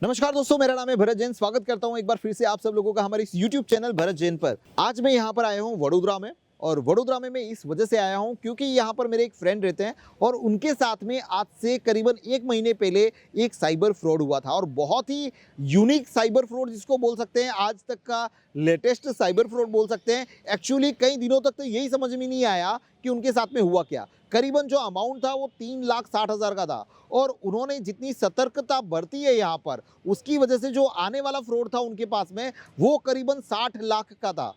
नमस्कार दोस्तों, मेरा नाम है भरत जैन। स्वागत करता हूं एक बार फिर से आप सब लोगों का हमारे इस YouTube चैनल भरत जैन पर। आज मैं यहां पर आया हूं वडोदरा में, और वडोदरा में मैं इस वजह से आया हूं क्योंकि यहां पर मेरे एक फ्रेंड रहते हैं और उनके साथ में आज से करीबन 1 महीने पहले एक साइबर फ्रॉड हुआ था, और बहुत ही यूनिक साइबर फ्रॉड जिसको बोल सकते हैं, आज तक का लेटेस्ट साइबर फ्रॉड बोल सकते हैं। एक्चुअली कई दिनों तक तो यही समझ में नहीं आया कि उनके साथ में हुआ क्या। करीबन जो अमाउंट था वो 3,60,000 का था, और उन्होंने जितनी सतर्कता बरती है यहाँ पर, उसकी वजह से जो आने वाला फ्रॉड था उनके पास में वो करीबन 60 लाख का था।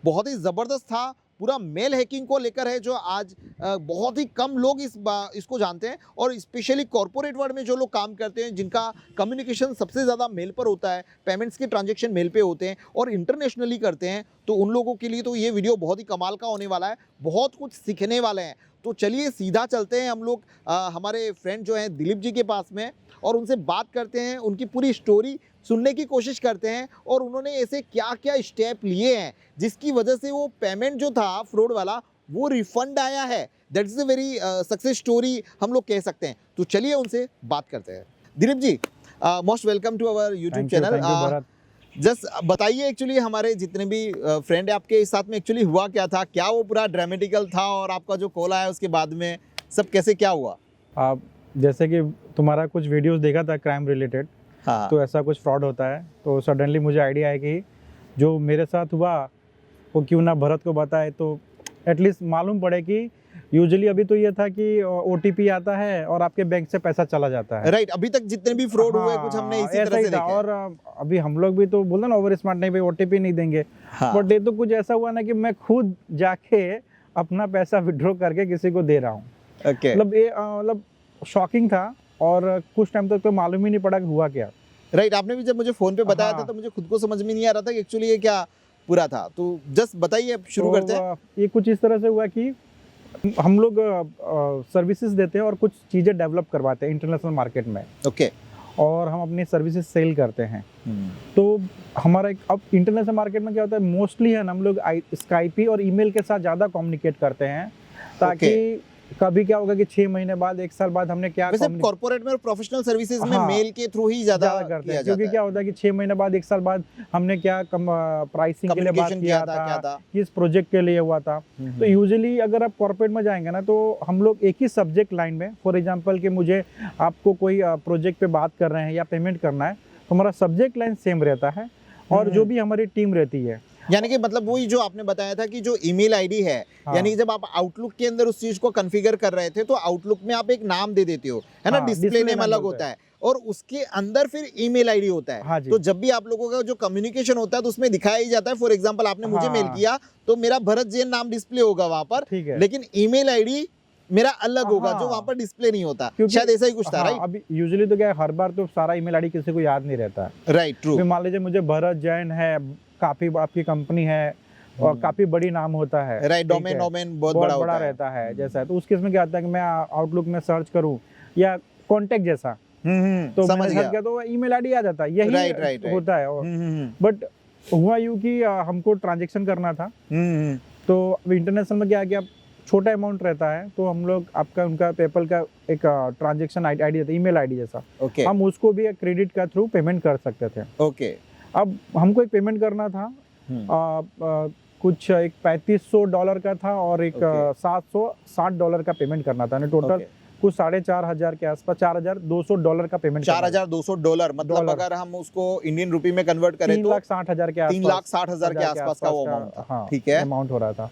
बहुत ही ज़बरदस्त था। पूरा मेल हैकिंग को लेकर है, जो आज बहुत ही कम लोग इसको जानते हैं, और स्पेशली कॉर्पोरेट वर्ल्ड में जो लोग काम करते हैं, जिनका कम्युनिकेशन सबसे ज़्यादा मेल पर होता है, पेमेंट्स के ट्रांजैक्शन मेल पे होते हैं और इंटरनेशनली करते हैं, तो उन लोगों के लिए तो ये वीडियो बहुत ही कमाल का होने वाला है। बहुत कुछ सीखने वाले हैं। तो चलिए सीधा चलते हैं हम लोग हमारे फ्रेंड जो हैं दिलीप जी के पास में, और उनसे बात करते हैं, उनकी पूरी स्टोरी सुनने की कोशिश करते हैं, और उन्होंने ऐसे क्या क्या स्टेप लिए हैं जिसकी वजह से वो पेमेंट जो था फ्रॉड वाला वो रिफंड आया है। That is a very success story हम लोग कह सकते हैं। तो चलिए उनसे बात करते हैं। Dilip ji, most welcome to our YouTube channel. Just बताइए, एक्चुअली हमारे जितने भी फ्रेंड है आपके साथ में एक्चुअली हुआ क्या था, क्या वो पूरा ड्रामेटिकल था, और आपका जो कॉल आया उसके बाद में सब कैसे क्या हुआ? आप जैसे कि तुम्हारा कुछ वीडियोस देखा था क्राइम रिलेटेड, हाँ। तो ऐसा कुछ फ्रॉड होता है, तो सडनली मुझे आइडिया है कि जो मेरे साथ हुआ वो क्यों ना भरत को बताए, तो एटलीस्ट मालूम पड़े कि यूजुअली अभी तो ये था कि OTP आता है और आपके बैंक से पैसा चला जाता है। राइट, अभी तक जितने भी फ्रॉड हुए कुछ हमने इसी ऐसा तरह ही से था। देखे। और अभी हम लोग भी तो बोलते ना ओवर स्मार्ट, नहीं भाई OTP नहीं देंगे। हाँ। बट ये तो कुछ ऐसा हुआ ना कि मैं खुद जाके अपना पैसा विड्रॉ करके किसी को दे रहा हूँ। ओके। मतलब ये मतलब शॉकिंग था, और कुछ टाइम तक तो मालूम ही नहीं पड़ा कि हुआ क्या। राइट, आपने भी जब मुझे फोन पे बताया था हाँ। तो मुझे खुद को समझ में नहीं आ रहा था कि एक्चुअली ये क्या पूरा था। तो जस्ट बताइए, अब शुरू तो करते हैं। ये कुछ इस तरह से हुआ कि हम लोग सर्विसेज देते हैं और कुछ चीज़ें डेवलप करवाते हैं इंटरनेशनल मार्केट में, ओके। और हम अपनी सर्विसेज सेल करते हैं। तो हमारा अब इंटरनेशनल मार्केट में क्या होता है, मोस्टली है ना, हम लोग स्काइपी और ईमेल के साथ ज़्यादा कम्युनिकेट करते हैं, ताकि कभी क्या होगा कि 6 महीने बाद 1 साल बाद हमने क्या वैसे कॉर्पोरेट में और प्रोफेशनल सर्विसेज में हाँ, मेल के थ्रू ही ज्यादा करते हैं, क्योंकि क्या होता है कि 6 महीने बाद 1 साल बाद हमने क्या प्राइसिंग के लिए बात किया था, किस प्रोजेक्ट के लिए हुआ था। तो यूजुअली अगर आप कॉर्पोरेट में जाएंगे ना, तो हम लोग एक ही सब्जेक्ट लाइन में, फॉर एग्जांपल कि मुझे आपको कोई प्रोजेक्ट पे बात कर रहे हैं या पेमेंट करना है, तो हमारा सब्जेक्ट लाइन सेम रहता है, और जो भी हमारी टीम रहती है, यानी कि मतलब वही जो आपने बताया था कि जो ईमेल आईडी है, हाँ, यानी कि जब आप आउटलुक के अंदर उस चीज को कॉन्फ़िगर कर रहे थे तो आउटलुक में आप एक नाम दे देते हो, है ना? हाँ, डिस्प्ले नेम नाम अलग बोलते होता है, और उसके अंदर फिर ईमेल आईडी होता है। हाँ जी। तो जब भी आप लोगों का जो कम्युनिकेशन होता है तो उसमें दिखाया ही जाता है। फॉर एग्जांपल आपने मुझे मेल हाँ। किया तो मेरा भरत जैन नाम डिस्प्ले होगा वहां पर, ठीक है। लेकिन ईमेल आईडी मेरा अलग होगा, हाँ। जो वहां पर डिस्प्ले नहीं होता। क्योंकि शायद ऐसा ही कुछ था, हाँ, राइट? अभी यूजुअली तो क्या है, हर बार तो सारा ईमेल आईडी किसी को याद नहीं रहता है। Right, true. अभी मान लीजिए मुझे भरत जैन है, काफी आपकी कंपनी है और काफी बड़ी नाम होता है, राइट, डोमेन बहुत बड़ा होता है। रहता है जैसा है, तो उस केस में क्या होता है कि मैं आउटलुक में सर्च करूं या कॉन्टेक्ट जैसा, तो समझ मैंने सर्च किया तो ईमेल आईडी आ जाता है, यही राइट। होता है। बट हुआ यूं कि हमको ट्रांजेक्शन करना था, तो अब इंटरनेशनल में क्या है कि अब छोटा अमाउंट रहता है, तो हम लोग आपका उनका पेपल का एक ट्रांजेक्शन आईडी रहता है, ईमेल आईडी जैसा, ओके। हम उसको भी क्रेडिट का थ्रू पेमेंट कर सकते थे। ओके। अब हमको एक पेमेंट करना था, कुछ एक $3500 का था, और एक $760 का पेमेंट करना था, टोटल कुछ $4500 के आसपास, $4200 का पेमेंट। $4,200 मतलब अगर हम उसको इंडियन रुपी में कन्वर्ट करें तो 3,60,000 के आसपास, 3,60,000 के आसपास का वो अमाउंट था। हाँ, ठीक है, अमाउंट हो रहा था।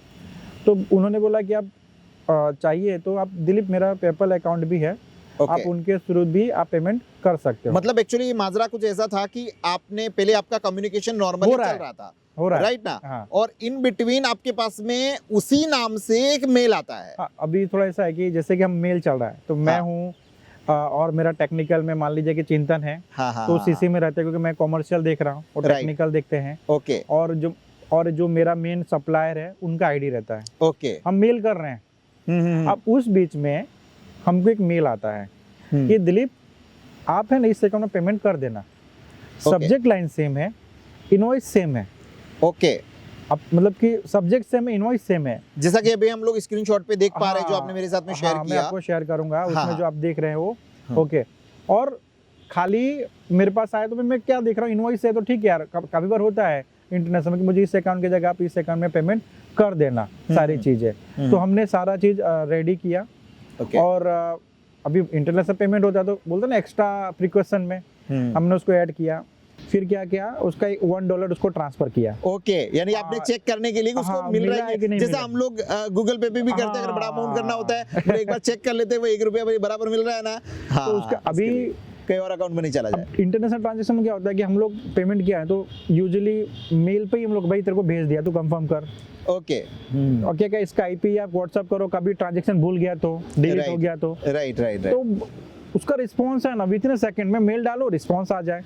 तो उन्होंने बोला कि आप चाहिए तो आप दिलीप, मेरा पेपल अकाउंट भी है, आप उनके थ्रू भी आप पेमेंट कर सकते हो। मतलब एक्चुअली माजरा कुछ ऐसा था कि आपने पहले आपका कम्युनिकेशन नॉर्मली चल रहा था, राइट ना? हाँ। और इन बिटवीन आपके पास में उसी नाम से एक मेल आता है। हाँ, अभी थोड़ा ऐसा है कि जैसे कि हम मेल चल रहा है, तो मैं हूँ और मेरा टेक्निकल में मान लीजिए कि चिंतन है, तो सीसी में रहते हैं, क्योंकि मैं कॉमर्शियल देख रहा हूँ और टेक्निकल देखते हैं। ओके। और जो मेरा मेन सप्लायर है उनका आईडी रहता है। ओके। हम मेल कर रहे हैं। अब उस बीच में हमको एक मेल आता है कि दिलीप, आप है ना इस अकाउंट में पेमेंट कर देना, सब्जेक्ट लाइन सेम है, इनवॉइस सेम है। ओके। अब मतलब कि सब्जेक्ट सेम है, इनवॉइस सेम है, जैसा कि अभी हम लोग स्क्रीनशॉट पे देख पा रहे हैं जो आपने मेरे साथ में शेयर किया। मैं आपको शेयर करूंगा, उसमें हाँ। जो आप देख रहे हो। ओके। और खाली मेरे पास आया तो मैं क्या देख रहा हूँ, इनवॉइस है तो ठीक है यार, काफी बार होता है इंटरनेशनल में कि मुझे इस अकाउंट की जगह आप इस अकाउंट में पेमेंट कर देना सारी चीजें। तो हमने सारा चीज रेडी किया। और अभी इंटरनेशनल पेमेंट होता है तो बोलते ना एक्स्ट्रा प्रिकॉशन में हमने उसको ऐड किया। फिर क्या किया, उसका $1 उसको ट्रांसफर किया। ओके, यानी आपने चेक करने के लिए कि उसको मिल रहा है कि नहीं, जैसा हम लोग गूगल पे भी करते हैं, अगर बड़ा अमाउंट करना होता है तो एक बार चेक कर लेते हैं वो ₹1 बराबर मिल रहा है ना। हाँ, तो उसका अभी कई और अकाउंट में नहीं चला जाए। इंटरनेशनल ट्रांजैक्शन में क्या होता है कि हम लोग पेमेंट किया है तो यूजुअली मेल पे ही हम लोग भाई तेरे को भेज दिया, तू कंफर्म कर। ओके। और क्या क्या इसका आईपी या व्हाट्सएप करो, कभी ट्रांजैक्शन भूल गया तो, डिलीट हो गया तो, राइट तो उसका रिस्पॉन्स है ना विद इन सेकंड में, मेल डालो रिस्पॉन्स आ जाए।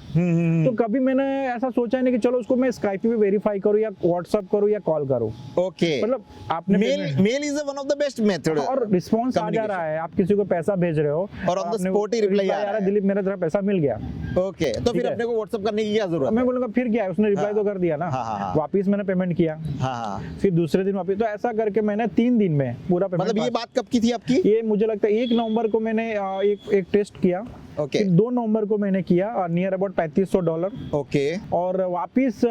तो कभी मैंने ऐसा सोचा नहीं कि चलो उसको मैं स्काइप पे वेरीफाई करूं या व्हाट्सएप करूं या कॉल करूं। ओके, मतलब आपने mail is one of the best method, और रिस्पॉन्स आ जा रहा है, आप किसी को पैसा भेज रहे हो और ऑन द स्पॉट ही रिप्लाई आ रहा है, दिलीप मेरा तरफ पैसा मिल गया। ओके, तो फिर अपने को व्हाट्सएप करने की क्या जरूरत है? मैं बोलूंगा फिर क्या है, उसने रिप्लाई तो कर दिया ना, वापिस मैंने पेमेंट किया, फिर दूसरे दिन वापिस। तो ऐसा करके मैंने 3 दिन में पूरा पेमेंट। मतलब ये बात कब की थी आपकी? ये मुझे लगता है 1 नवंबर को मैंने एक टेस्ट किया। फिर 2 नवंबर को मैंने किया, नियर अबाउट $3500। ओके। और वापिस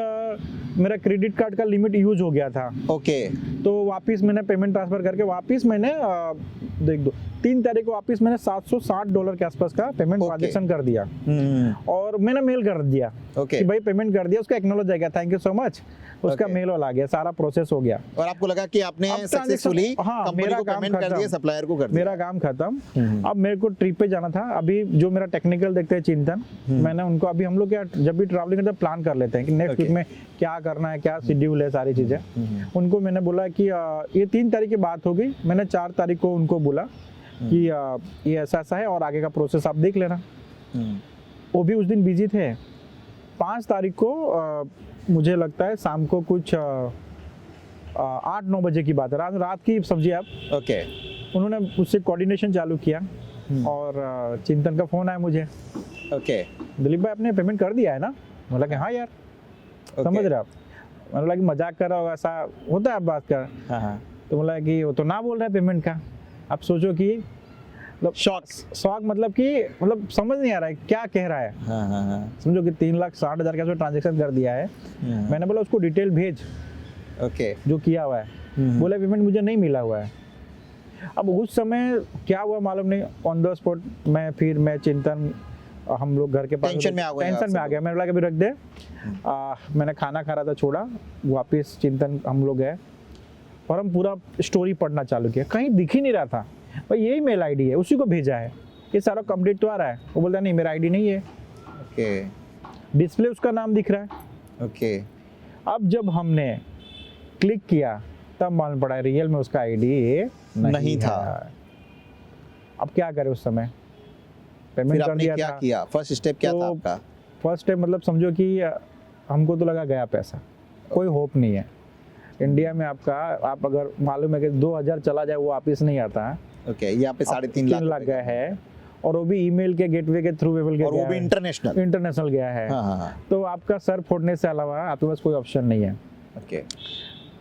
मेरा क्रेडिट कार्ड का लिमिट यूज हो गया था। ओके। तो वापिस मैंने पेमेंट ट्रांसफर करके वापिस मैंने 3 तारीख को वापिस मैंने $760 के आसपास का पेमेंट ट्रांजैक्शन कर दिया। और मैंने मेल कर दिया कि भाई पेमेंट कर दिया, उसका एक्नॉलेज आ गया, थैंक यू सो मच, उसका मेल आ गया, सारा प्रोसेस हो गया। और आपको लगा कि आपने सक्सेसफुली कंपनी को पेमेंट कर दिया, सप्लायर को कर दिया, मेरा काम खत्म। अब मेरे को ट्रिप पे जाना था। अभी जो मेरा टेक्निकल देखते हैं चिंतन, मैंने उनको, अभी हम लोग क्या जब भी ट्रैवलिंग करते हैं प्लान कर लेते हैं कि नेक्स्ट वीक में क्या करना है, क्या शेड्यूल है, सारी चीजें। उनको मैंने बोला कि ये 3 तारीख की बात हो गई, मैंने 4 तारीख को उनको बोला कि ये ऐसा ऐसा है और आगे का प्रोसेस आप देख लेना। वो भी उस दिन बिजी थे। 5 तारीख को मुझे लगता है शाम को कुछ 8-9 बजे की बात है, रात की सब्जी आप। ओके। उन्होंने उससे कोऑर्डिनेशन चालू किया और चिंतन का फोन आया मुझे। ओके। दिलीप भाई आपने पेमेंट कर दिया है ना? बोला कि हाँ यार। समझ रहे आप, मतलब कि मजाक कर रहा होगा, ऐसा होता है आप बात कर। तो बोला कि वो तो ना बोल रहा है पेमेंट का। आप सोचो कि मतलब शॉक, मतलब कि मतलब समझ नहीं आ रहा है क्या कह रहा है। समझो कि 3,60,000 का ट्रांजैक्शन कर दिया है। मैंने बोला उसको डिटेल भेज, ओके, जो किया हुआ है। बोला पेमेंट मुझे नहीं मिला हुआ है। अब उस समय क्या हुआ मालूम नहीं, ऑन द स्पॉट मैं चिंतन, हम लोग घर के पास टेंशन में आ गया। मैंने बोला कि रख दे। मैंने खाना खा रहा था, छोड़ा, वापस चिंतन हम लोग गए और हम पूरा स्टोरी पढ़ना चालू किया। कहीं दिख ही नहीं रहा था भाई, यही मेल आईडी है, उसी को भेजा है, ये सारा कंप्लीट तो आ रहा है। वो बोलता नहीं मेरा आईडी नहीं है। ओके। डिस्प्ले उसका नाम दिख रहा है। ओके। अब जब हमने क्लिक किया तब मालूम पड़ा रियल में उसका आईडी नहीं था। अब क्या करें, उस समय पेमेंट कर दिया क्या किया? फर्स्ट स्टेप क्या था आपका? फर्स्ट स्टेप मतलब समझो कि हमको तो लगा गया पैसा, कोई होप नहीं है इंडिया में आपका। आप अगर मालूम है कि 2000 चला जाए वो वापिस नहीं आता है। ओके, यहाँ पे 3.5 लाख गया है, और वो भी ईमेल के गेटवे के थ्रू गया, और वो भी इंटरनेशनल गया है। तो आपका सर फोड़ने से अलावा आपके पास कोई ऑप्शन नहीं है। ओके।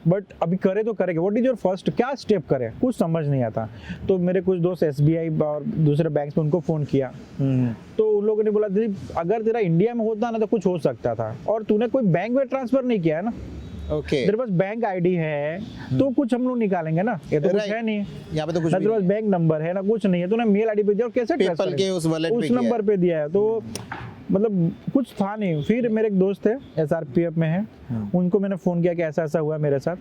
बट अभी करे तो करेंगे, व्हाट इज योर फर्स्ट, क्या स्टेप करें, कुछ समझ नहीं आता। तो मेरे कुछ दोस्त SBI और दूसरे बैंक्स में, उनको फोन किया। तो उन लोगों ने बोला दिलीप अगर तेरा इंडिया में होता ना तो कुछ हो सकता था, और तूने कोई बैंक में ट्रांसफर नहीं किया है ना। ओके। तेरे पास बैंक आईडी है तो कुछ हम लोग निकालेंगे ना, ये तो कुछ है नहीं, यहाँ पे तो कुछ ना तेरे पास बैंक नंबर है ना कुछ नहीं है, तूने मेल आईडी पे दिया और कैसे पेपल के उस नंबर पे दिया है, तो मतलब कुछ था नहीं। फिर मेरे एक दोस्त थे SRPF में है, उनको मैंने फोन किया कि ऐसा ऐसा हुआ मेरे साथ।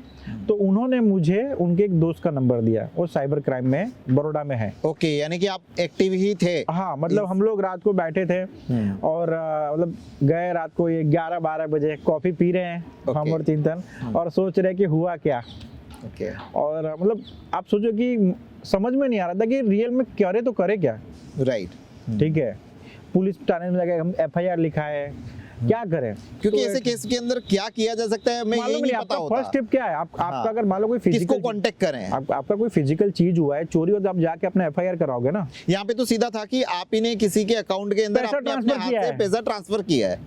तो उन्होंने मुझे उनके एक दोस्त का नंबर दिया, वो साइबर क्राइम में बड़ौदा में है। ओके, यानी कि आप एक्टिव ही थे? हाँ, मतलब हम लोग रात को बैठे थे और मतलब गए रात को 11-12 बजे, कॉफी पी रहे हैं हम और चिंतन, और सोच रहे कि हुआ क्या। ओके। और मतलब आप सोचो कि समझ में नहीं आ रहा था कि रियल में करे तो करे क्या। राइट। ठीक है, पुलिस थाने में जाके हम FIR लिखा है, क्या करें, क्योंकि ऐसे केस के अंदर क्या किया जा सकता है हमें ये नहीं पता होता। फर्स्ट स्टेप क्या है, आपका अगर मान लो कोई फिजिकल, किसको कांटेक्ट करें, आपका कोई फिजिकल चीज हुआ है चोरी, हो तो आप जाके अपना FIR कराओगे ना। यहाँ पे तो सीधा था कि आप ही ने किसी के अकाउंट के अंदर अपने हाथ से पैसा ट्रांसफर किया है।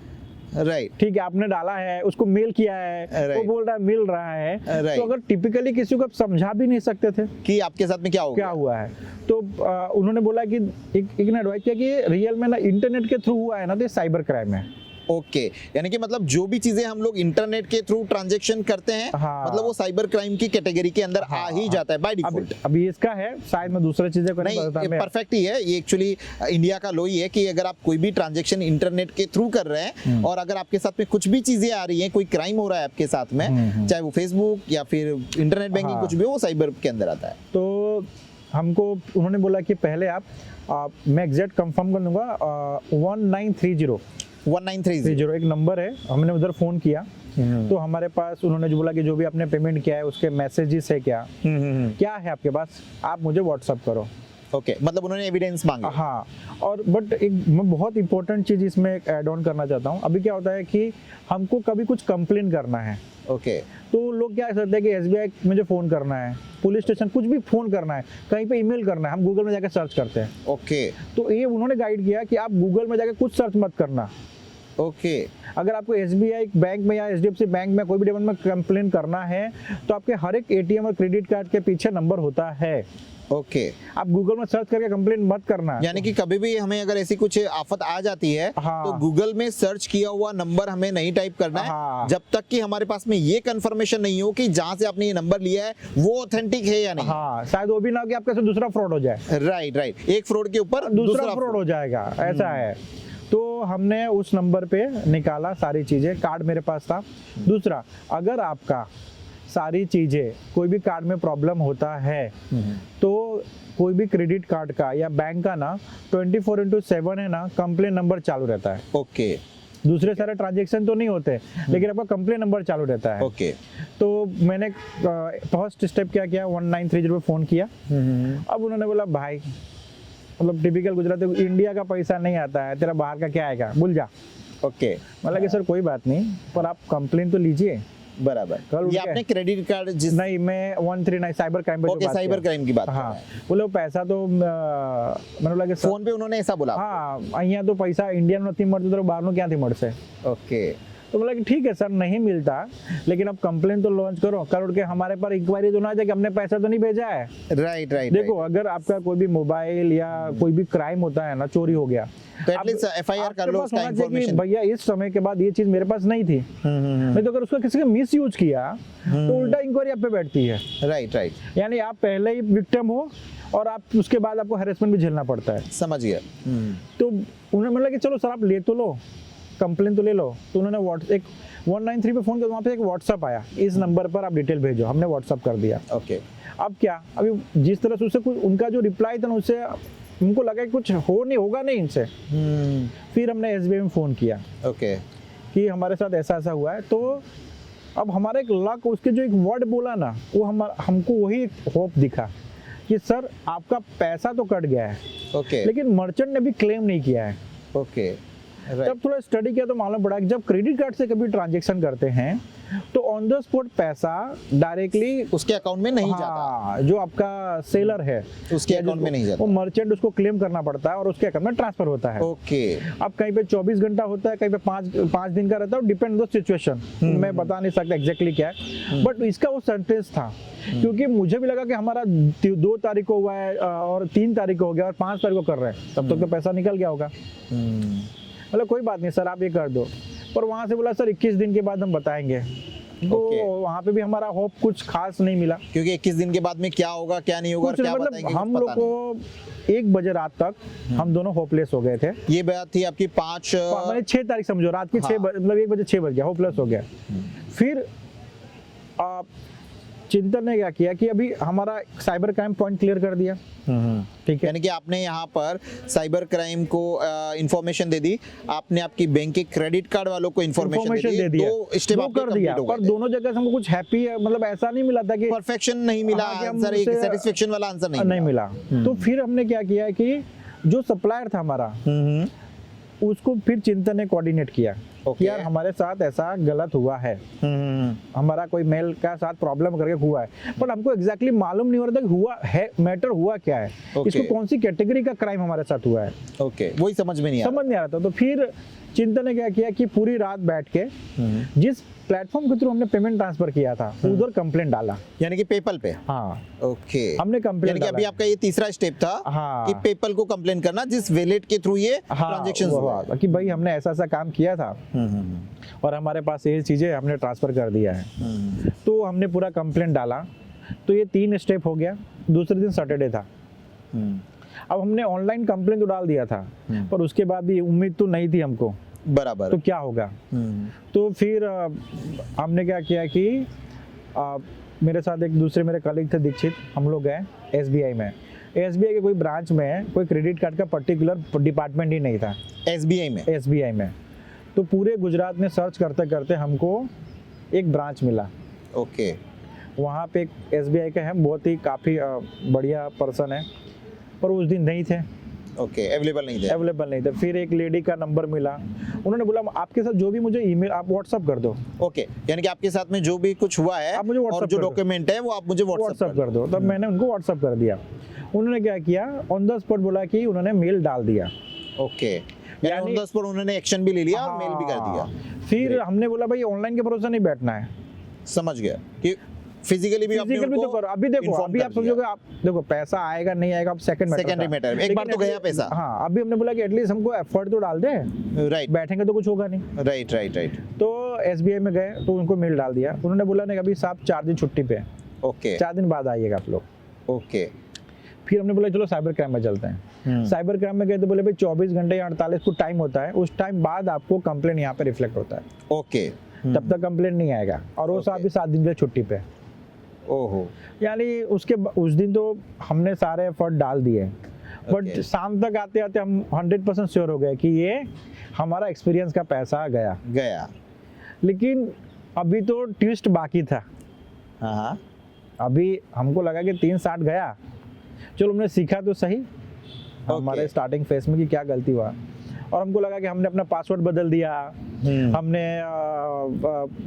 राइट, ठीक है, आपने डाला है, उसको मेल किया है, वो Right. बोल रहा है मिल रहा है, Right. तो अगर टिपिकली किसी को आप समझा भी नहीं सकते थे कि आपके साथ में क्या हो क्या हुआ है, तो उन्होंने बोला कि एक ने एडवाइस किया कि रियल में ना इंटरनेट के थ्रू हुआ है ना, तो साइबर क्राइम है। ओके, यानी कि मतलब जो भी चीजें हम लोग इंटरनेट के थ्रू ट्रांजैक्शन करते हैं, हाँ। मतलब वो साइबर क्राइम की कैटेगरी के अंदर आ ही जाता है बाय डिफॉल्ट। अभी इसका है, शायद मैं दूसरे चीजें को नहीं, बताता ये मैं। परफेक्ट ही है। ये एक्चुअली इंडिया का लॉ ही है कि अगर आप कोई भी ट्रांजैक्शन इंटरनेट के थ्रू कर रहे हैं और अगर आपके साथ में कुछ भी चीजें आ रही हैं, कोई क्राइम हो रहा है आपके साथ में, चाहे वो फेसबुक या फिर इंटरनेट बैंकिंग हाँ। कुछ भी हो, वो साइबर के अंदर आता है। तो हमको उन्होंने बोला कि पहले आप मैं एग्जैक्ट कंफर्म कर दूंगा, 1930 1930 एक नंबर है, हमने उधर फोन किया तो हमारे पास उन्होंने जो बोला कि जो भी आपने पेमेंट किया है उसके मैसेजेस है क्या है आपके पास, आप मुझे व्हाट्सअप करो। ओके, मतलब उन्होंने एविडेंस मांगा। हाँ, और बट एक मैं बहुत इंपॉर्टेंट चीज इसमें ऐड ऑन करना चाहता हूँ। अभी क्या होता है कि हमको कभी कुछ कंप्लेन करना है, ओके, तो लोग क्या करते हैं कि एसबीआई मुझे फोन करना है, पुलिस स्टेशन कुछ भी फोन करना है, कहीं पे ईमेल करना है, हम गूगल में जाकर सर्च करते हैं। ओके, तो ये उन्होंने गाइड किया कि आप गूगल में जाकर कुछ सर्च मत करना। ओके, अगर आपको एसबीआई बैंक में या एचडीएफसी बैंक में कोई भी डिपार्टमेंट में कंप्लेन करना है तो आपके हर एक एटीएम और क्रेडिट कार्ड के पीछे नंबर होता है। ओके, आप गूगल में सर्च करके कंप्लेन मत करना। यानी कि कभी भी हमें अगर ऐसी कुछ आफत आ जाती है, हाँ। तो गूगल में सर्च किया हुआ नंबर हमें नहीं टाइप करना है, हाँ। जब तक कि हमारे पास में ये कंफर्मेशन नहीं हो कि जहां से आपने ये नंबर लिया है वो ऑथेंटिक है या नहीं। हाँ, शायद वो भी ना हो कि आपके साथ दूसरा फ्रॉड हो जाए। राइट, राइट, एक फ्रॉड के ऊपर दूसरा फ्रॉड हो जाएगा, ऐसा है। तो हमने उस नंबर पे निकाला सारी चीजें, कार्ड मेरे पास था। दूसरा, अगर आपका सारी चीजें कोई भी कार्ड में प्रॉब्लम होता है तो कोई भी क्रेडिट कार्ड का या बैंक का ना 24/7 है ना कंप्लेन नंबर चालू रहता है। ओके, दूसरे सारे ट्रांजैक्शन तो नहीं होते लेकिन आपका कंप्लेन नंबर चालू रहता है। ओके, तो मैंने फर्स्ट स्टेप क्या किया, 1930 पे फोन किया। अब उन्होंने बोला भाई, मतलब टिपिकल गुजराती, इंडिया का पैसा नहीं आता है, तेरा बाहर का क्या आएगा, भूल जा। ओके, मतलब कि सर कोई बात नहीं, पर आप कंप्लेन तो लीजिए। बराबर। कल ये उनके- आपने क्रेडिट कार्ड जिस नहीं, मैं 139 साइबर क्राइम पे जो ओके, बात साइबर किया। क्राइम की बात कर हाँ, रहे हैं। बोले वो पैसा तो मैंने बोला कि सर, फोन पे उन्होंने ऐसा बोला। हाँ, અહીંયા તો પૈસા ઇન્ડિયન નથી મળતો તો બહારનું ક્યાંથી મળશે। ओके, तो बोला कि ठीक है सर, नहीं मिलता, लेकिन अब कंप्लेन तो लॉन्च करो के हमारे पर इंक्वायरी तो ना जाए कि हमने पैसा तो नहीं भेजा है। राइट, राइट, देखो, अगर आपका कोई भी मोबाइल या कोई भी क्राइम होता है ना, चोरी हो गया, तो एटलीस्ट एफआईआर कर लो, आपके पास उसका होना चाहिए कि इंफॉर्मेशन। भैया इस समय के बाद ये चीज मेरे पास नहीं थी। नहीं तो अगर उसका किसी ने मिस यूज किया तो उल्टा इंक्वायरी आप पे बैठती है। राइट, राइट, यानी आप पहले ही विक्टिम हो और आप उसके बाद आपको हैरेसमेंट भी झेलना पड़ता है। समझ गया। तो उन्होंने बोला कि चलो सर आप ले तो लो, कंप्लेन तो ले लो। तो उन्होंने एक 193 पे फोन किया, वहाँ पे एक व्हाट्सअप आया, इस नंबर पर आप डिटेल भेजो। हमने व्हाट्सअप कर दिया। ओके, अब क्या, अभी जिस तरह से उससे कुछ उनका जो रिप्लाई था ना, उससे उनको लगा कि कुछ होगा नहीं इनसे। फिर हमने एसबीआई में फोन किया ओके, कि हमारे साथ ऐसा ऐसा हुआ है। तो अब हमारा एक लक, उसके जो एक वर्ड बोला ना, वो हमको वही होप दिखा कि सर आपका पैसा तो कट गया है, ओके, लेकिन मर्चेंट ने भी क्लेम नहीं किया है। ओके, तब थोड़ा स्टडी किया तो मालूम पड़ा कि जब क्रेडिट कार्ड से कभी ट्रांजैक्शन करते हैं तो ऑन द स्पॉट पैसा डायरेक्टली उसके अकाउंट में नहीं जाता, हाँ, जो आपका सेलर है उसके अकाउंट में नहीं जाता। वो मर्चेंट उसको क्लेम करना पड़ता है और उसके अकाउंट में ट्रांसफर होता है। ओके, अब कहीं पे 24 घंटा होता है, कहीं पे 5 दिन का रहता है, डिपेंड ऑन द सिचुएशन। मैं बता नहीं सकता एग्जैक्टली क्या है, बट इसका वो सेंटेंस था। क्योंकि मुझे भी लगा कि हमारा 2 तारीख को हुआ है और 3 तारीख को हो गया और 5 तारीख को कर रहे हैं, तब तक तो पैसा निकल गया होगा। मतलब कोई बात नहीं सर, आप ये कर दो। पर वहां से बोला सर 21 दिन के बाद हम बताएंगे। तो वहां पे भी हमारा होप कुछ खास नहीं मिला, क्योंकि 21 दिन के बाद में क्या होगा क्या नहीं होगा और कुछ क्या मतलब बताएंगे, हम कुछ लोग पता नहीं। को 1 बजे रात तक हम दोनों होपलेस हो गए थे। ये बात थी आपकी 5 मैंने 6 तारीख समझो, रात के 6 मतलब 1 बजे 6 बज गया, होपलेस हो गया। फिर चिंतन ने क्या किया कि अभी हमारा साइबर क्राइम पॉइंट क्लियर कर दिया, ठीक है। यानी कि आपने यहाँ पर साइबर क्राइम को इंफॉर्मेशन दे दी, आपने आपकी बैंक के क्रेडिट कार्ड वालों को इंफॉर्मेशन दे दी, 2 स्टेप वो आपके कर दिया। कंप्लीट हो पर गए। दोनों जगह से हमको कुछ हैप्पी, मतलब ऐसा नहीं मिला था कि परफेक्शन नहीं मिला, हाँ, कि हम आंसर एक उसे- सेटिस्फेक्शन वाला आंसर नहीं मिला। तो फिर हमने क्या किया कि जो सप्लायर था हमारा, उसको फिर चिंतन ने कोऑर्डिनेट किया कि यार हमारे साथ ऐसा गलत हुआ है, हमारा कोई मेल का साथ प्रॉब्लम करके हुआ है, पर हमको एग्जैक्टली मालूम नहीं हो रहा था कि हुआ है, मैटर हुआ क्या है, इसको कौन सी कैटेगरी का क्राइम हमारे साथ हुआ है। ओके, वही समझ में नहीं आ रहा था। तो फिर चिंतन ने क्या किया कि पूरी रात बैठ के जिस प्लेटफॉर्म के थ्रू हमने पेमेंट ट्रांसफर किया था उधर कंप्लेंट डाला, यानी कि पेपल पे। हाँ, ओके, हमने कंप्लेंट, यानी कि अभी आपका ये तीसरा स्टेप था। हाँ, कि पेपल को कंप्लेंट करना जिस वैलेट के थ्रू ये ट्रांजैक्शंस हुआ कि भाई हमने ऐसा ऐसा काम किया था और हमारे पास ये चीजें हमने ट्रांसफर कर दिया है। तो हमने पूरा कंप्लेंट डाला। तो ये 3 स्टेप हो गया। दूसरे दिन सैटरडे था। अब हमने ऑनलाइन कंप्लेंट तो डाल दिया था, पर उसके बाद भी उम्मीद तो नहीं थी हमको, बराबर, तो क्या होगा। तो फिर हमने क्या किया कि मेरे साथ एक दूसरे मेरे कलीग थे दीक्षित, हम लोग गए SBI में। SBI के कोई ब्रांच में कोई क्रेडिट कार्ड का पर्टिकुलर डिपार्टमेंट ही नहीं था SBI में। तो पूरे गुजरात में सर्च करते करते हमको एक ब्रांच मिला। ओके, वहाँ पे एक SBI का है, बहुत ही काफ़ी बढ़िया पर्सन है, पर उस दिन नहीं थे। ओके, अवेलेबल नहीं थे। फिर एक लेडी का नंबर मिला, उन्होंने बोला आपके साथ जो भी मुझे ईमेल आप व्हाट्सअप कर दो। ओके, यानी कि आपके साथ में जो भी कुछ हुआ है आप मुझे और जो डॉक्यूमेंट है वो आप मुझे व्हाट्सअप कर दो। तब मैंने उनको व्हाट्सअप कर दिया। उन्होंने क्या किया, ऑन द स्पॉट बोला कि उन्होंने मेल डाल दिया। ओके, यानी ऑन द स्पॉट उन्होंने एक्शन भी ले लिया और मेल भी कर दिया। फिर हमने बोला भाई ऑनलाइन के भरोसे नहीं बैठना है। समझ गया कि फिजिकली भी तो करो। अभी देखो, अभी आप समझोगे, आप देखो पैसा आएगा नहीं आएगा, आप सेकंडरी मैटर, एक बार तो गया पैसा। हाँ, अभी हमने बोला कि एटलीस्ट हमको एफर्ट तो डाल दे, राइट, बैठेंगे तो कुछ होगा नहीं। राइट। तो SBI में गए तो उनको मेल डाल दिया। उन्होंने बोला नहीं अभी साहब 4 दिन छुट्टी पे। ओके, 4 दिन बाद आइएगा आप लोग। ओके, फिर हमने बोला चलो साइबर क्राइम में चलते हैं। साइबर क्राइम में गए तो बोले भाई 24 घंटे या 48 को टाइम होता है, उस टाइम बाद आपको कंप्लेन यहाँ पे रिफ्लेक्ट होता है। ओके, तब तक कंप्लेन नहीं आएगा, और वो साहब भी 7 दिन के छुट्टी पे। ओहो, यानी उस दिन तो हमने सारे एफर्ट डाल दिए, बट शाम तक आते आते हम 100% श्योर हो गए कि ये हमारा एक्सपीरियंस का पैसा गया। लेकिन अभी तो ट्विस्ट बाकी था। हाँ, अभी हमको लगा कि 360 गया, चलो हमने सीखा तो सही हमारे स्टार्टिंग फेज में कि क्या गलती हुआ, और हमको लगा कि हमने अपना पासवर्ड बदल दिया। हमने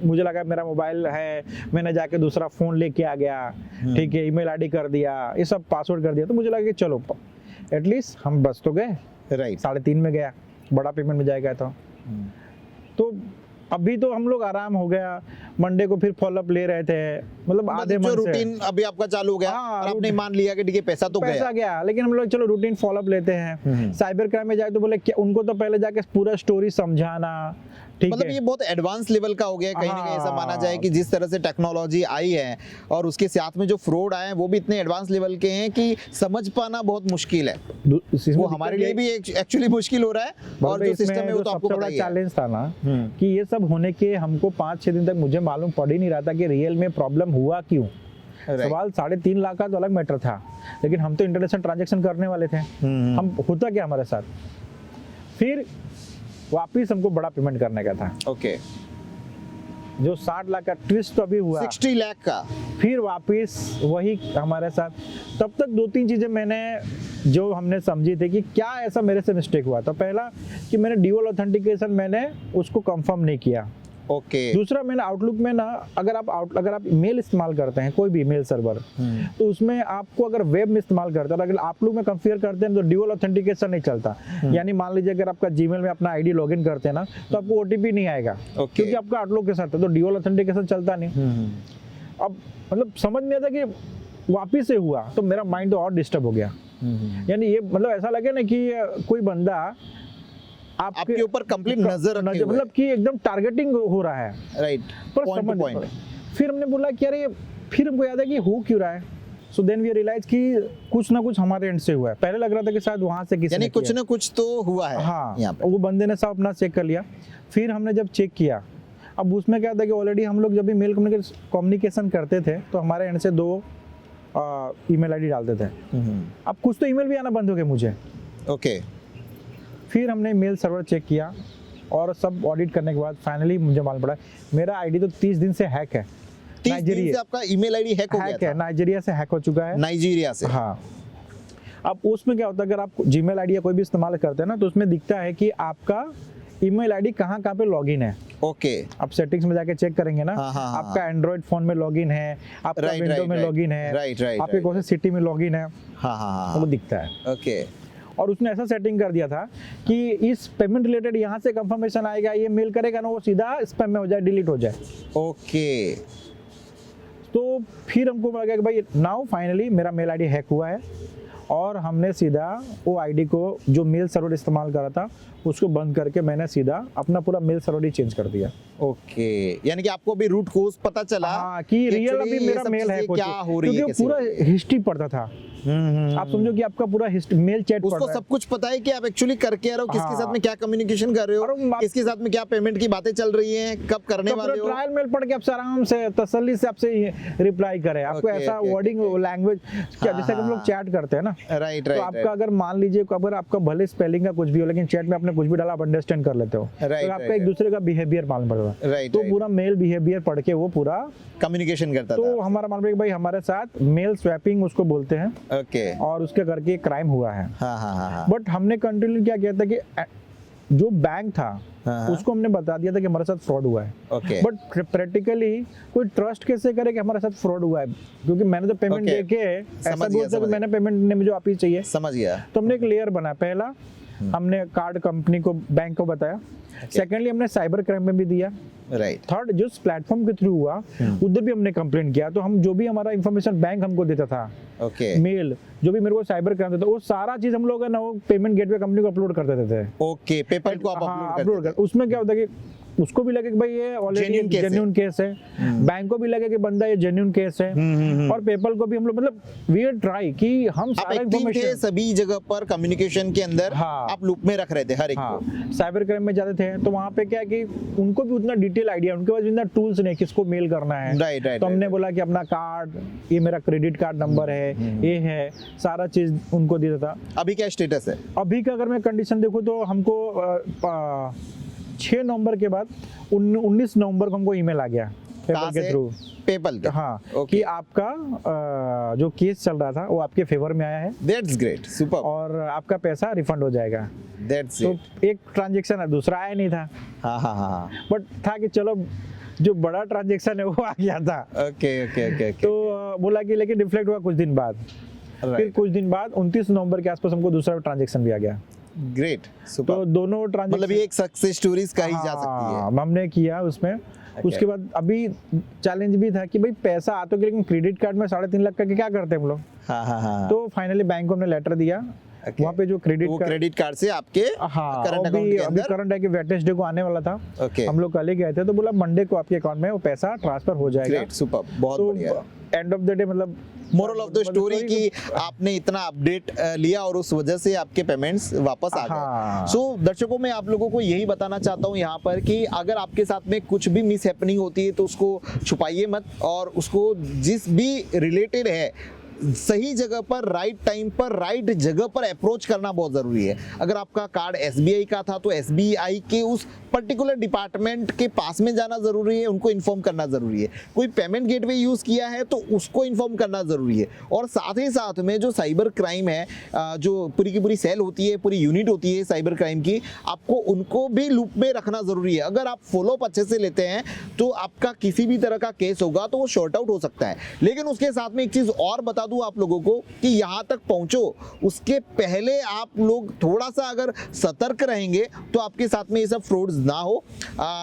मुझे लगा मेरा मोबाइल है, मैंने जाके दूसरा फोन लेके आ गया, ठीक है, ईमेल आईडी कर दिया, ये सब पासवर्ड कर दिया। तो मुझे लगा कि चलो एटलीस्ट हम बच तो गए। राइट, 3.5 में गया, बड़ा पेमेंट में जाएगा। तो अभी तो हम लोग आराम हो गया। मंडे को फिर फॉलोअप ले रहे थे, मतलब आधे मन से रूटीन अभी आपका चालू हो गया। और आपने मान लिया कि ठीक है पैसा तो गया, लेकिन हम लोग चलो रूटीन फॉलोअप लेते हैं। साइबर क्राइम में जाए तो बोले उनको तो पहले जाके पूरा स्टोरी समझाना, मतलब ये बहुत एडवांस लेवल का हो गया। कहीं ना कहीं ऐसा माना जाए कि जिस तरह से टेक्नोलॉजी आई है और उसके साथ में जो फ्रॉड आए हैं वो भी इतने एडवांस लेवल के हैं कि समझ पाना बहुत मुश्किल है। वो हमारे लिए भी एक्चुअली मुश्किल हो रहा है, और जो सिस्टम है वो तो आपको पता ही है। चैलेंज था ना कि ये सब होने के हमको 5-6 दिन तक मुझे मालूम पड़ ही नहीं रहा था कि रियल में प्रॉब्लम हुआ क्यों। सवाल 3.5 लाख का तो अलग मैटर था, लेकिन हम तो इंटरनेशनल ट्रांजैक्शन करने वाले थे। हम होता क्या हमारे साथ, फिर वापिस हमको बड़ा पेमेंट करने का था। ओके, जो 60 लाख का ट्विस्ट तो अभी हुआ, 60 लाख का, फिर वापिस वही हमारे साथ। तब तक 2-3 चीजें मैंने जो हमने समझी थी कि क्या ऐसा मेरे से मिस्टेक हुआ। तो पहला कि मैंने ड्यूअल ऑथेंटिकेशन मैंने उसको कंफर्म नहीं किया। ओके, दूसरा मैंने आउटलुक में ना, अगर आप ईमेल इस्तेमाल करते हैं, कोई भी ईमेल सर्वर, तो उसमें आपको अगर वेब में इस्तेमाल करते हैं, अगर आउटलुक में कॉन्फ़िगर करते हैं तो ड्यूअल ऑथेंटिकेशन नहीं चलता। यानी मान लीजिए अगर आपका जीमेल में अपना आईडी लॉगिन करते हैं ना, तो आपको ओटीपी नहीं आएगा, क्योंकि आपका आउटलुक के साथ है, तो ड्यूअल ऑथेंटिकेशन चलता नहीं। अब मतलब समझ नहीं आता कि वापिस से हुआ, तो मेरा माइंड तो और डिस्टर्ब हो गया। यानी ये मतलब ऐसा लगे ना कि कोई बंदा आपके ऊपर कंप्लीट नजर रखे हुए, मतलब कि एकदम टारगेटिंग हो रहा है। राइट, पर पॉइंट टू पॉइंट। फिर हमने बोला कि अरे, फिर हमको याद है कि हो क्यों रहा है। सो देन वी रियलाइज कि कुछ ना कुछ हमारे एंड से हुआ है। पहले लग रहा था कि शायद वहां से किसी ने कुछ ना कुछ तो हुआ है। हाँ, यहाँ पे वो बंदे ने सब अपना चेक कर लिया। फिर हमने जब चेक किया, अब उसमें क्या था कि ऑलरेडी हम लोग जब भी मेल कम्युनिकेशन करते थे तो हमारे एंड से 2 ईमेल आईडी डालते थे। अब कुछ तो ईमेल भी आना बंद हो गए मुझे। ओके, फिर हमने मेल सर्वर चेक किया और सब ऑडिट करने के बाद फाइनली मुझे मालूम पड़ा मेरा आईडी तो 30 दिन से हैक है। 30 दिन से आपका ईमेल आईडी हैक हो गया था? नाइजीरिया से हैक हो चुका है। नाइजीरिया से? हाँ। अब उसमें क्या होता है, अगर आप जीमेल आईडी या कोई भी इस्तेमाल करते हैं ना, तो उसमें दिखता है कि आपका ईमेल आईडी कहाँ कहाँ पे लॉगिन है। ओके, आप सेटिंग्स में जाके चेक करेंगे ना, हाँ, आपका एंड्रॉइड फोन में लॉगिन है, आपका विंडो में लॉगिन है, आपके कौन से सिटी में लॉगिन है, वो दिखता है। ओके, और उसने ऐसा सेटिंग कर दिया था कि इस पेमेंट रिलेटेड यहाँ से कंफर्मेशन आएगा, ये मेल करेगा ना, वो सीधा स्पैम में हो जाए, डिलीट हो जाए। ओके, तो फिर हमको लगा कि भाई नाउ फाइनली मेरा मेल आईडी हैक हुआ है, और हमने सीधा वो आईडी को जो मेल सर्वर इस्तेमाल करा था उसको बंद करके मैंने सीधा अपना पूरा मेल सर्वर ही चेंज कर दिया। ओके, यानी कि आपको अभी रूट कोज पता चला, हाँ, कि रियल अभी मेरा मेल है क्या हो रही है, पूरा हिस्ट्री पढ़ता था। आप समझो कि आपका पूरा मेल चैट उसको सब कुछ पता है कि आप एक्चुअली कर क्या रहे हो, किसके साथ में क्या कम्युनिकेशन कर रहे हो, किसके साथ में क्या पेमेंट की बातें चल रही हैं, कब करने वाले हो। ट्रायल मेल पढ़ के आपसे आराम से तसल्ली से आपसे रिप्लाई करे, आपको ऐसा वर्डिंग लैंग्वेज क्या, जैसे हम लोग चैट करते हैं ना, राइट, तो आपका अगर मान लीजिए अगर आपका भले स्पेलिंग का कुछ भी हो, लेकिन चैट में आपने कुछ भी डाला, आप अंडरस्टैंड कर लेते हो, तो आपका एक दूसरे का बिहेवियर मालूम पड़ता है, तो पूरा मेल बिहेवियर पढ़ के वो पूरा कम्युनिकेशन करता था। तो हमारा मालूम है कि भाई हमारे साथ मेल स्वैपिंग उसको बोलते हैं, ओके, और उसके करके क्राइम हुआ है। हाँ। बट हमने कंटिन्यू क्या किया था कि जो बैंक था उसको हमने बता दिया था कि हमारे साथ फ्रॉड हुआ है। ओके, बट प्रैक्टिकली कोई ट्रस्ट कैसे करे कि हमारे साथ फ्रॉड हुआ है, क्योंकि मैंने तो पेमेंट देके ऐसा बोलता कि मैंने पेमेंट ने मुझे वापस चाहिए। समझ गया। तो हमने एक लेयर बनाया, पहला हमने कार्ड कंपनी को, बैंक को बताया, सेकेंडली हमने साइबर क्राइम में भी दिया, राइट, थर्ड जो प्लेटफॉर्म के थ्रू हुआ उधर भी हमने कंप्लेंट किया। तो हम जो भी हमारा इंफॉर्मेशन बैंक हमको देता था, ओके, मेल जो भी मेरे को साइबर क्राइम देता था, वो सारा चीज हम लोग है ना वो पेमेंट गेटवे कंपनी को अपलोड कर देते थे। ओके, पेपर को आप अपलोड करते थे। उसमें क्या होता है कि उसको भी लगे कि भाई ये ऑलरेडी जेन्युइन केस है, बैंक को भी लगे कि बंदा ये जेन्युइन केस है, और पेपल को भी हम लोग मतलब वी ट्राई कि हम सारा इंफॉर्मेशन सभी जगह पर कम्युनिकेशन के अंदर आप लूप में रख रहे थे हर एक को। साइबर क्राइम में जाते थे तो वहाँ पे क्या है कि उनको भी उतना डिटेल आइडिया, उनके पास इतना टूल्स नहीं किसको मेल करना है। तो हमने बोला कि अपना कार्ड, ये मेरा क्रेडिट कार्ड नंबर है, ये है, सारा चीज उनको दिया था। अभी क्या स्टेटस है? अभी का अगर मैं कंडीशन देखूँ तो हमको 6 नवंबर के बाद 19 नवंबर को हमको ईमेल आ गया पेपल के थ्रू, पेपल के, हाँ, कि आपका जो केस चल रहा था वो आपके फेवर में आया है। दैट्स ग्रेट, सुपर, और आपका पैसा रिफंड हो जाएगा। दैट्स तो एक ट्रांजैक्शन है, दूसरा आया नहीं था। हाँ, बट था कि चलो जो बड़ा ट्रांजैक्शन है वो आ गया था। ओके। तो बोला कि लेकिन रिफ्लेक्ट हुआ कुछ दिन बाद, फिर कुछ दिन बाद 29 नवंबर के आसपास हमको दूसरा ट्रांजैक्शन भी आ गया। Great, super. तो दोनों ट्रांजैक्शन मतलब ये एक सक्सेस स्टोरीज का ही जा सकती है। हमने किया उसमें। उसके बाद अभी चैलेंज भी था कि भाई पैसा आता है, लेकिन क्रेडिट कार्ड में 3.5 लाख का क्या करते हैं हम लोग। हाँ। तो फाइनली बैंक को हमने लेटर दिया, वहाँ पे जो क्रेडिट कार्ड से आपके करंट अकाउंट के अंदर, करंट है कि वेडनेसडे को आने वाला था। हम लोग कल ही गए थे, तो बोला मंडे को आपके अकाउंट में वो पैसा ट्रांसफर हो जाएगा। ग्रेट, सुपर, बहुत बढ़िया। एंड ऑफ द डे मतलब मोरल ऑफ द स्टोरी कि आपने इतना अपडेट लिया और उस वजह से आपके पेमेंट्स वापस आ गए। सो दर्शकों, मैं आप लोगों को यही बताना चाहता हूँ यहाँ पर कि अगर आपके साथ में कुछ भी मिस हैपनिंग होती है तो उसको छुपाइए मत, और उसको जिस भी रिलेटेड है सही जगह पर, राइट टाइम पर, राइट जगह पर अप्रोच करना बहुत जरूरी है। अगर आपका कार्ड SBI का था तो SBI के उस पर्टिकुलर डिपार्टमेंट के पास में जाना जरूरी है, उनको इन्फॉर्म करना जरूरी है। कोई पेमेंट गेटवे यूज किया है तो उसको इन्फॉर्म करना जरूरी है। और साथ ही साथ में जो साइबर क्राइम है, जो पूरी की पूरी सेल होती है, पूरी यूनिट होती है साइबर क्राइम की, आपको उनको भी लूप में रखना जरूरी है। अगर आप फॉलोअप अच्छे से लेते हैं तो आपका किसी भी तरह का केस होगा तो वो शॉर्ट आउट हो सकता है। लेकिन उसके साथ में एक चीज और बता दूं आप लोगों को कि यहां तक पहुंचो उसके पहले आप लोग थोड़ा सा अगर सतर्क रहेंगे तो आपके साथ में ये सब फ्रॉड्स ना हो।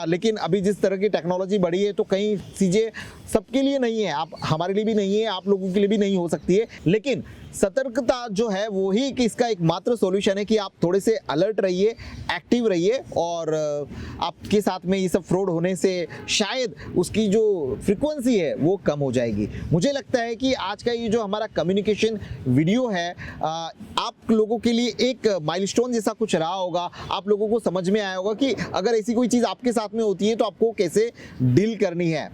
लेकिन अभी जिस तरह की टेक्नोलॉजी बढ़ी है तो कई चीजें सबके लिए नहीं है, आप हमारे लिए भी नहीं है, आप लोगों के लिए भी नहीं हो सकती है। लेकिन सतर्कता जो है वो ही कि इसका एकमात्र सॉल्यूशन है कि आप थोड़े से अलर्ट रहिए, एक्टिव रहिए, और आपके साथ में ये सब फ्रॉड होने से शायद उसकी जो फ्रीक्वेंसी है वो कम हो जाएगी। मुझे लगता है कि आज का ये जो हमारा कम्युनिकेशन वीडियो है आप लोगों के लिए एक माइलस्टोन जैसा कुछ रहा होगा। आप लोगों को समझ में आया होगा कि अगर ऐसी कोई चीज़ आपके साथ में होती है तो आपको कैसे डील करनी है।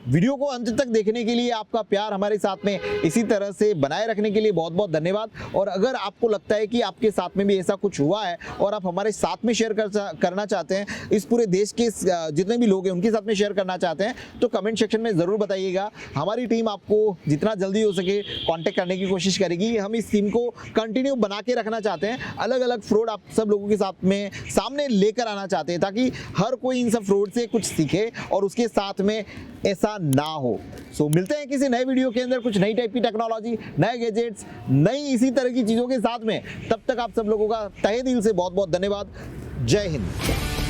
वीडियो को अंत तक देखने के लिए, आपका प्यार हमारे साथ में इसी तरह से बनाए रखने के लिए बहुत बहुत धन्यवाद। और अगर आपको लगता है कि आपके साथ में भी ऐसा कुछ हुआ है और आप हमारे साथ में शेयर करना चाहते हैं, इस पूरे देश के जितने भी लोग हैं उनके साथ में शेयर करना चाहते हैं, तो कमेंट सेक्शन में ज़रूर बताइएगा। हमारी टीम आपको जितना जल्दी हो सके कांटेक्ट करने की कोशिश करेगी। हम इस टीम को कंटिन्यू बना के रखना चाहते हैं, अलग अलग फ्रॉड आप सब लोगों के साथ में सामने लेकर आना चाहते हैं, ताकि हर कोई इन सब फ्रॉड से कुछ सीखे और उसके साथ में ऐसा ना हो। सो मिलते हैं किसी नए वीडियो के अंदर कुछ नई टाइप की टेक्नोलॉजी, नए गैजेट्स, नई इसी तरह की चीज़ों के साथ में। तब तक आप सब लोगों का तहे दिल से बहुत बहुत धन्यवाद। जय हिंद।